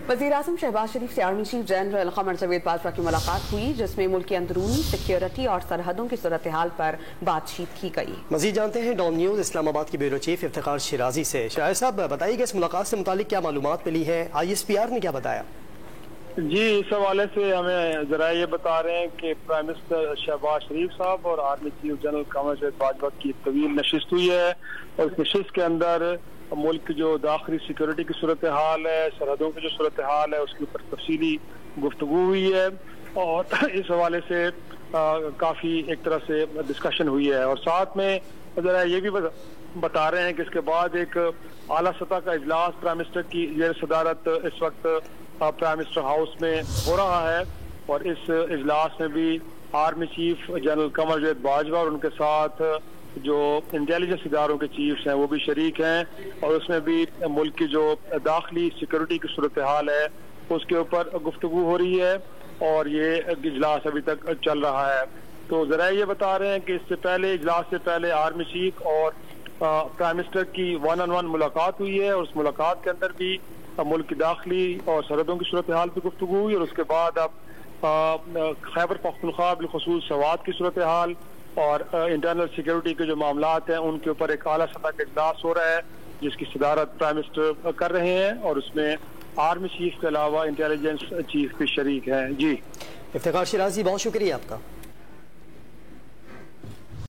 वज़ीर-ए-आज़म शहबाज शरीफ से army chief general क़मर जावेद बाजवा की मुलाकात हुई, जिसमें मुल्क की अंदरूनी सिक्योरिटी और सरहदों की सूरत हाल पर बातचीत की गई। मज़ीद जानते हैं डॉन न्यूज़ इस्लामाबाद की ब्यूरो चीफ इफ्तिखार शिराजी से। शायर साहब बताइए कि इस मुलाकात से मुतालिक क्या मालूमात मिली है, ISPR ने क्या बताया? जी, इस हवाले से हमें ज़रा ये बता रहे हैं कि प्राइम मिनिस्टर शहबाज शरीफ साहब और आर्मी चीफ जनरल क़मर जावेद बाजवा की तवील नशिस्त हुई है और इस नशिस्त के अंदर मुल्क की जो दाखिली सिक्योरिटी की सूरत हाल है, सरहदों की जो सूरत हाल है, उसके ऊपर तफसीली गुफ्तगू हुई है और इस हवाले से काफ़ी एक तरह से डिस्कशन हुई है। और साथ में ज़रा ये भी बता रहे हैं कि इसके बाद एक आला सतह का इजलास प्राइम मिनिस्टर की ज़ेर सदारत इस वक्त प्राइम मिनिस्टर हाउस में हो रहा है और इस इजलास में भी आर्मी चीफ जनरल क़मर जावेद बाजवा और उनके साथ जो इंटेलिजेंस इदारों के चीफ्स हैं वो भी शरीक हैं और उसमें भी मुल्क की जो दाखिली सिक्योरिटी की सूरत हाल है उसके ऊपर गुफ्तगू हो रही है और ये इजलास अभी तक चल रहा है। तो ज़रा ये बता रहे हैं कि इससे पहले इजलास से पहले आर्मी चीफ और प्राइम मिनिस्टर की 1-on-1 मुलाकात हुई है और उस मुलाकात के अंदर भी मुल्क की दाखिली और सरहदों की सूरत हाल पर गुफ्तगू हुई और उसके बाद अब खैबर पख्तूनख्वा बिलखुसूस सवात की सूरत हाल और इंटरनल सिक्योरिटी के जो मामलात हैं उनके ऊपर एक आला सतह का इजलास हो रहा है जिसकी सदारत प्राइम मिनिस्टर कर रहे हैं और उसमें आर्मी चीफ के अलावा इंटेलिजेंस चीफ भी शरीक हैं। जी, इफ्तिखार शिराजी, बहुत शुक्रिया आपका।